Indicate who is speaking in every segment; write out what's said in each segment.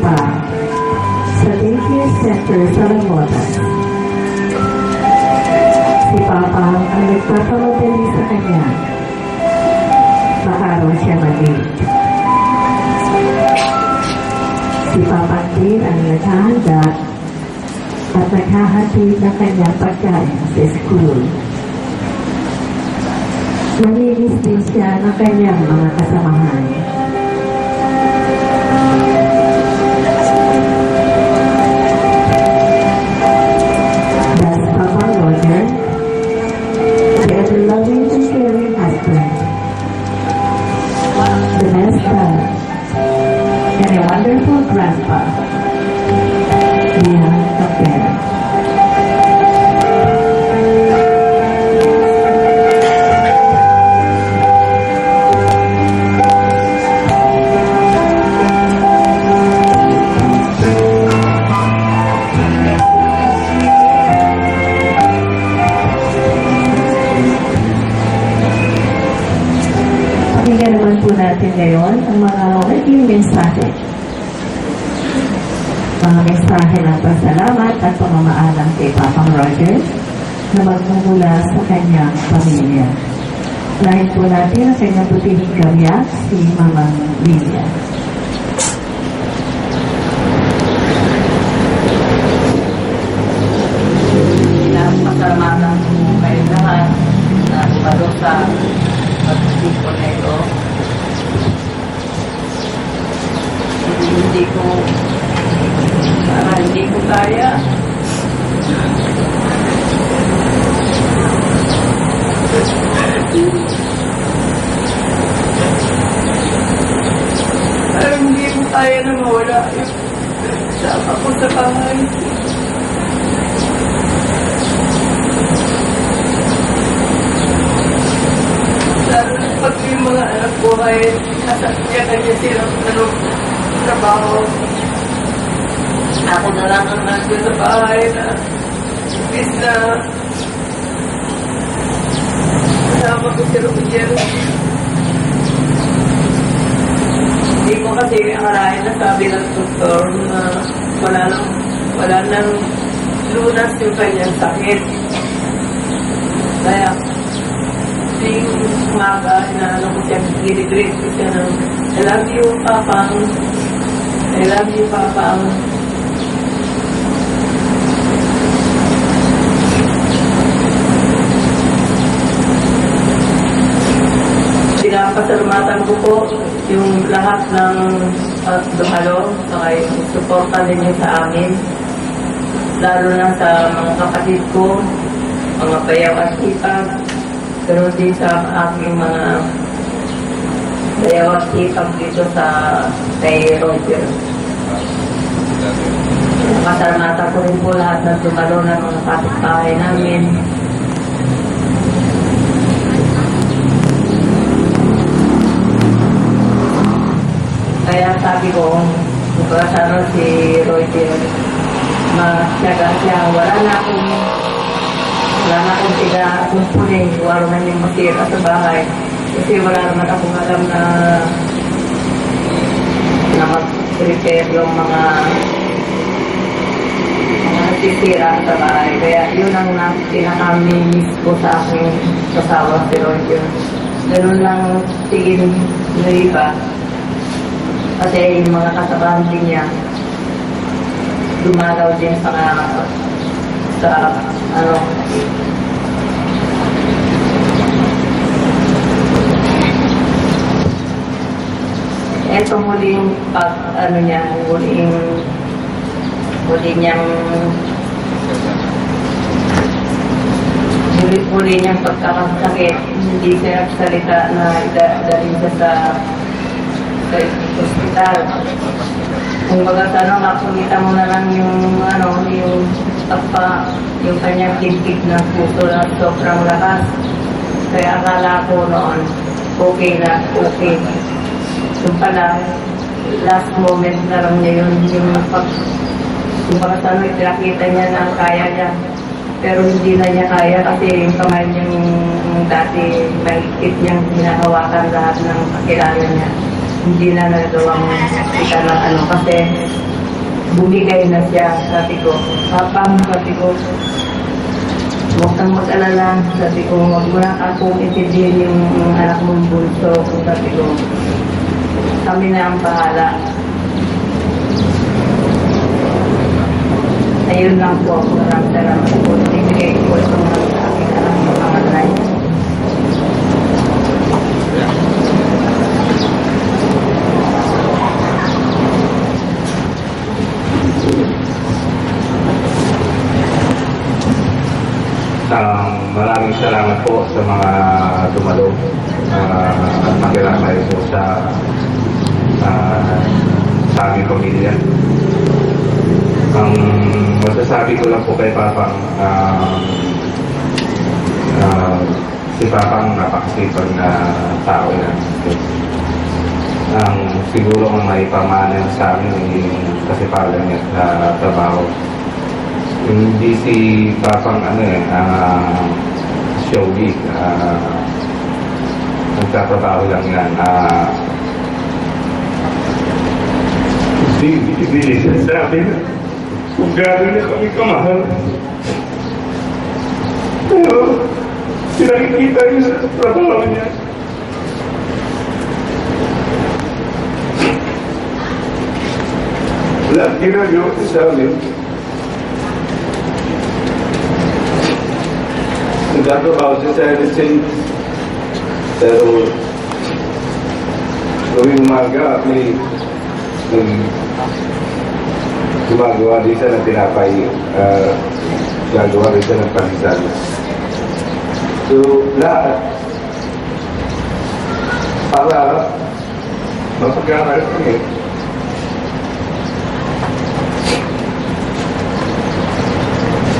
Speaker 1: pa sa daycare center sa Lamotas. Si Papa ang nagpapamadali sa kanya. Baka raw siya mag-late. Si Papa din ang naghahanda at naghahatid ng kanyang pagkain sa school. Nalinis din siya ng kanyang mga kasamahan. Thus, Papa Roger, the ever-loving and caring husband, the best dad, and a wonderful grandpa, beyond compare. Pakinggan naman po natin ngayon ang mga naging mensahe. Mga mensahe ng pasalamat at pamamaalam kay Papang Roger na magmumula sa kanyang pamilya. Lahat po natin ang kanyang butihing karya, si Mamang Lilia.
Speaker 2: Pasalamatan ko kayo lahat na ipalo sa pag-isip ko na ito. Hindi ko kaya. Parang hindi ko kaya na mawala yung sama ko sa bahay. Lalo na pag yung mga anak ko ay nasakyan niya silang trabaho. Ako na lang ang nandun sa bahay na imbis na kasama ko si Roger. Hindi ko kasi akalain na sabi ng doktor na wala nang lunas yung kanyang sakit. Kaya yung umaga na ko siya, ginigrade ko siya ng I love you, Papa. I love you, Papa. Pinapasalamatan ko po yung lahat ng dumalo, saka yung suporta ninyo sa amin. Lalo na sa mga kapatid ko, mga bayaw at ipag, pero din sa aking mga bayaw at ipag dito sa kay Roger. Pinapasalamatan ko rin po lahat ng dumalo ng mga kapitbahay namin. Kaya sabi ko, kung sana si Roger, magtyaga siya, wala na akong tiga kumpunin, wala na yung masira sa bahay. Kasi wala naman akong alam na mag-prepare yung mga nasisira sa bahay. Kaya yun ang pinaka-miss ko sa aking kasawa si Roger. Ganun lang tingin na iba. Kasi yung mga kasabahan din niya, dumalaw din sa eto huling huli niyang pagkakasakit, hindi siya salita na dalhin siya sa hospital. Kung baga tanong, makikita mo na lang yung yung kanyang kintik ng puso na sobrang lakas. Kaya akala ko noon, okay. Yung pala, last moment na lang niya yung baga tanong, pinakita niya na kaya niya. Pero hindi na niya kaya kasi yung kamay niyang dati mahigpit niyang hinahawakan lahat ng kakilala niya. Hindi na nagawang kita ng kasi bumigay na siya. Sabi ko, Papang, sabi ko, huwag kang mag-alala. Sabi ko, huwag mo lang akong intindihin yung anak mong bunso. Sabi ko, kami na ang bahala. Ayun lang po. Maraming salamat po. Ibigay ko itong sa akin anak ng pangalay.
Speaker 3: Maraming salamat po sa mga dumalo at makiramay po sa aming pamilya. Ang masasabi ko lang po kay Papang, si Papang napakasipag na tao yan. Ang siguro ang may pamana sa amin yung kasipagan niya sa trabaho. Hindi si Papang showbiz, nagtatrabaho lang yan. Hindi siya sabi na kung gano'n na kami kamahal. Pero pinakikita niya sa trabaho niya. Lahat ginagawa ko sa amin. Nagtatrabaho siya sa LSA. Pero gawing umaga, may gumagawa din siya ng tinapay, gagawa rin siya ng panisan. So, lahat para mapag-aaral kami.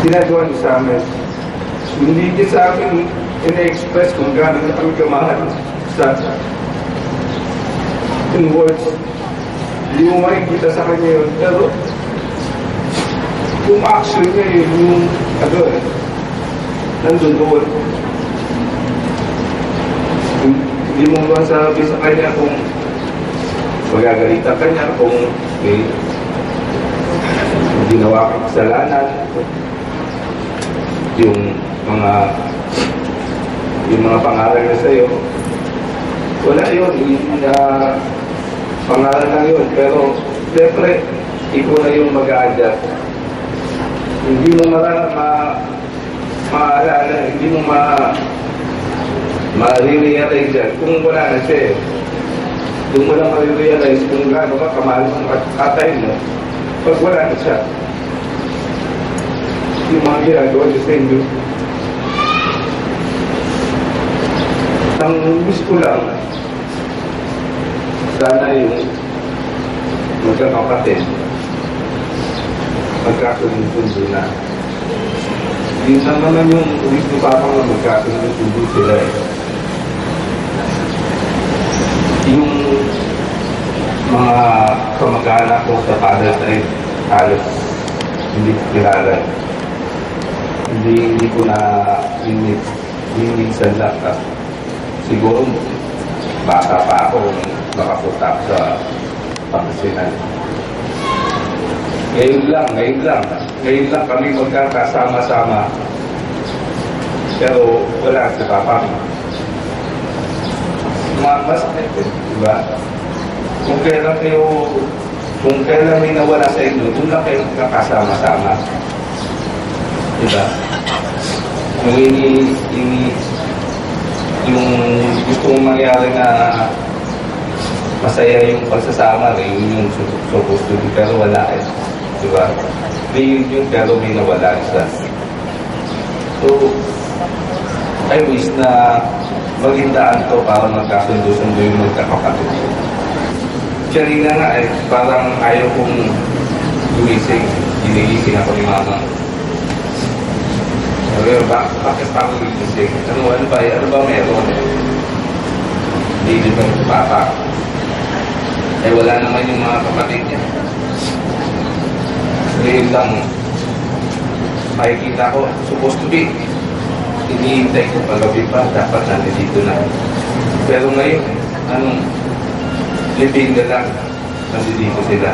Speaker 3: Ginagawa niya sa amin. Hindi niya sa akin ina-express kung gano'n na kami kamahal sa in words. Hindi mo makikita sa kanya yun. Pero yung action niya yun, yung nandun doon. Hindi mo masabi sa kanya kung magagalitan ka niya, kung may ginawa kang kasalanan, yung mga pangalan niya sa'yo. Wala yun. Pangalan lang yun. Pero, siyempre, ikaw na yung mag-a-adjust. Hindi mo maalala, hindi mo ma-realize yan kung wala na siya. Kung wala ma-realize kung gaano ka kamahal ng atay mo, pag wala na siya. Yung mga ginagawa niya sa inyo. Ang wish ko lang, sana yung magkakapatid, magkasundo na. Yun lang naman yung wish ko Papang na magkasundo sila eh. Yung mga kamag-anak ko sa father side, halos hindi ko kilala. Hindi ko na minsan lang. Siguro bata pa ako makapunta sa Pangasinan. Ngayon lang kami magkakasama-sama. Pero wala si Papa. Mas diba? Kung kailan may nawala sa inyo, doon lang kayo magkakasama-sama. Diba? Yung gusto mong mangyari na masaya yung pagsasama, yun yung supposed to be, pero wala eh. Diba? Hindi yun pero may nawala isa. So, I wish na maging daan to para magkasundo-sundo yung magkakapatid. Kanina nga eh, parang ayaw kong gumising. Ginigising ako ni Mama. Pero bakit pa ako gigising? Ano ba meron? Hindi ba yung Papa? Eh wala naman yung mga kapatid niya. Ngayon lang, makikita ko, supposed to be, hinihintay ko pagabi pa, dapat nandito na. Pero ngayon, libing na lang, nandito sila.